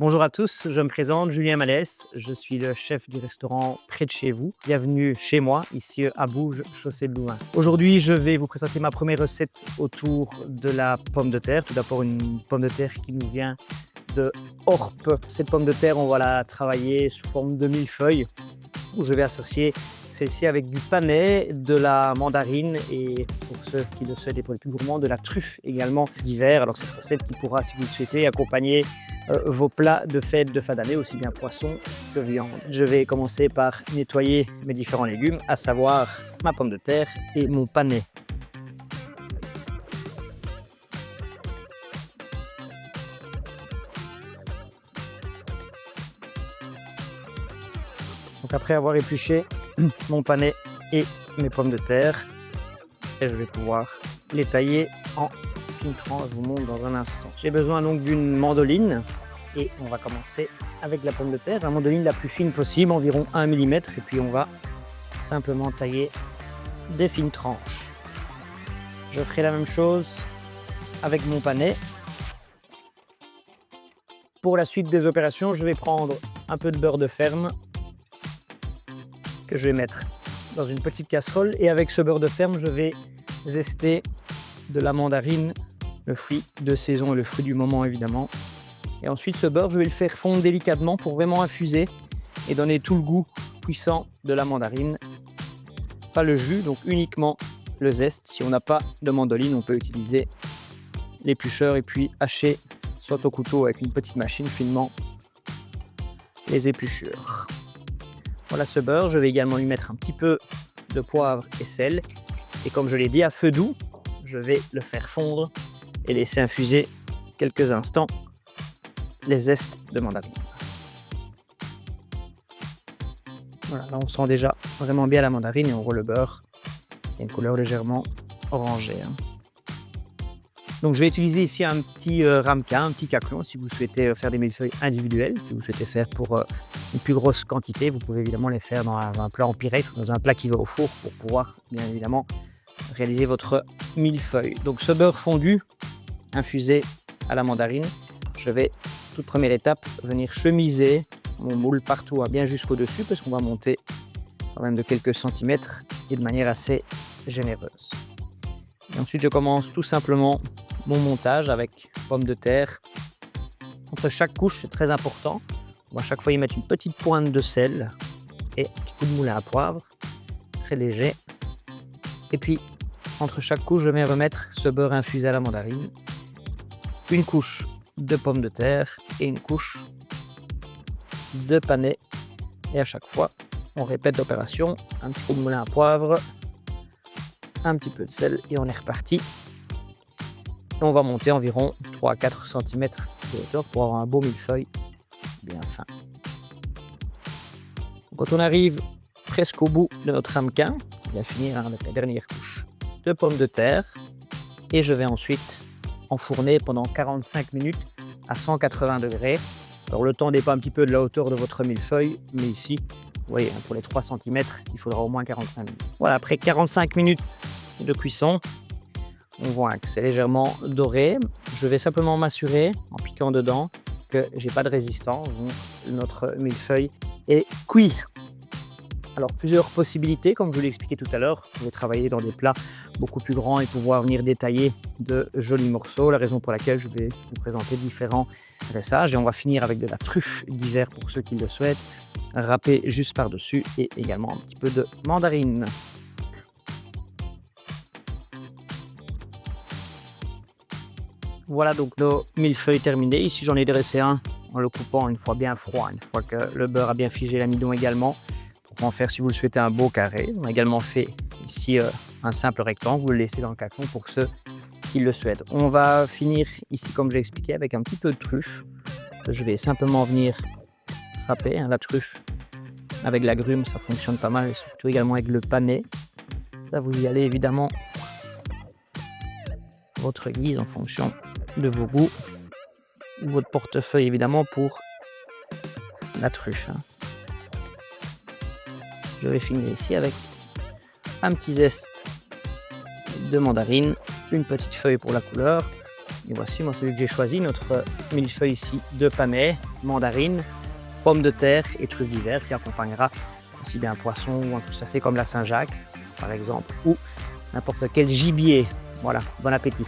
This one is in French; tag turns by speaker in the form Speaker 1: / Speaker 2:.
Speaker 1: Bonjour à tous, je me présente Julien Malès, je suis le chef du restaurant près de chez vous. Bienvenue chez moi, ici à Bouges, chaussée de Louvain. Aujourd'hui, je vais vous présenter ma première recette autour de la pomme de terre. Tout d'abord, une pomme de terre qui nous vient de Orpe. Cette pomme de terre, on va la travailler sous forme de millefeuille, où je vais associer celle-ci avec du panais, de la mandarine et pour ceux qui le souhaitent et pour les plus gourmands, de la truffe également d'hiver. Alors cette recette qui pourra, si vous le souhaitez, accompagner vos plats de fête de fin d'année, aussi bien poisson que viande. Je vais commencer par nettoyer mes différents légumes, à savoir ma pomme de terre et mon panais. Donc après avoir épluché mon panais et mes pommes de terre, je vais pouvoir les tailler en fines tranches. Je vous montre dans un instant. J'ai besoin donc d'une mandoline et on va commencer avec la pomme de terre. La mandoline la plus fine possible, environ 1 mm, et puis on va simplement tailler des fines tranches. Je ferai la même chose avec mon panais. Pour la suite des opérations, je vais prendre un peu de beurre de ferme que je vais mettre dans une petite casserole, et avec ce beurre de ferme, je vais zester de la mandarine, le fruit de saison et le fruit du moment évidemment. Et ensuite ce beurre, je vais le faire fondre délicatement pour vraiment infuser et donner tout le goût puissant de la mandarine. Pas le jus, donc uniquement le zeste. Si on n'a pas de mandoline, on peut utiliser l'éplucheur et puis hacher soit au couteau avec une petite machine finement les épluchures. Voilà ce beurre, je vais également lui mettre un petit peu de poivre et sel. Et comme je l'ai dit, à feu doux, je vais le faire fondre et laisser infuser quelques instants les zestes de mandarine. Voilà, là on sent déjà vraiment bien la mandarine et on voit le beurre qui a une couleur légèrement orangée. Donc je vais utiliser ici un petit ramequin, un petit caclon si vous souhaitez faire des millefeuilles individuels. Si vous souhaitez faire pour une plus grosse quantité, vous pouvez évidemment les faire dans un plat en pyrex, dans un plat qui va au four pour pouvoir bien évidemment réaliser votre millefeuille. Donc ce beurre fondu, infusé à la mandarine, je vais, toute première étape, venir chemiser mon moule partout, bien jusqu'au dessus, parce qu'on va monter quand même de quelques centimètres et de manière assez généreuse. Et ensuite je commence tout simplement mon montage avec pommes de terre. Entre chaque couche, c'est très important. On va à chaque fois y mettre une petite pointe de sel et un petit coup de moulin à poivre, très léger. Et puis, entre chaque couche, je vais remettre ce beurre infusé à la mandarine, une couche de pommes de terre et une couche de panais. Et à chaque fois, on répète l'opération, un petit coup de moulin à poivre, un petit peu de sel et on est reparti. Et on va monter environ 3 à 4 cm de hauteur pour avoir un beau millefeuille bien fin. Quand on arrive presque au bout de notre ramequin, on va finir avec la dernière couche de pommes de terre et je vais ensuite enfourner pendant 45 minutes à 180 degrés. Alors le temps dépend un petit peu de la hauteur de votre millefeuille, mais ici, vous voyez, pour les 3 cm, il faudra au moins 45 minutes. Voilà, après 45 minutes de cuisson, on voit que c'est légèrement doré. Je vais simplement m'assurer, en piquant dedans, que j'ai pas de résistance. Donc notre millefeuille est cuit. Alors plusieurs possibilités, comme je vous l'ai expliqué tout à l'heure. Vous pouvez travailler dans des plats beaucoup plus grands et pouvoir venir détailler de jolis morceaux. La raison pour laquelle je vais vous présenter différents dressages. Et on va finir avec de la truffe d'hiver pour ceux qui le souhaitent, râpée juste par-dessus, et également un petit peu de mandarine. Voilà donc nos millefeuilles terminés. Ici j'en ai dressé un en le coupant une fois bien froid, une fois que le beurre a bien figé l'amidon également, pour en faire, si vous le souhaitez, un beau carré. On a également fait ici un simple rectangle, vous le laissez dans le caclon pour ceux qui le souhaitent. On va finir ici, comme j'ai expliqué, avec un petit peu de truffe. Je vais simplement venir râper la truffe avec l'agrumes, ça fonctionne pas mal, et surtout également avec le panais. Ça, vous y allez évidemment votre guise en fonction de vos goûts, ou votre portefeuille évidemment pour la truffe. Je vais finir ici avec un petit zeste de mandarine, une petite feuille pour la couleur. Et voici moi celui que j'ai choisi, notre millefeuille ici de panais. mandarines, pommes de terre et truffes d'hiver qui accompagnera aussi bien un poisson ou un crustacé comme la Saint-Jacques, par exemple, ou n'importe quel gibier. Voilà, bon appétit!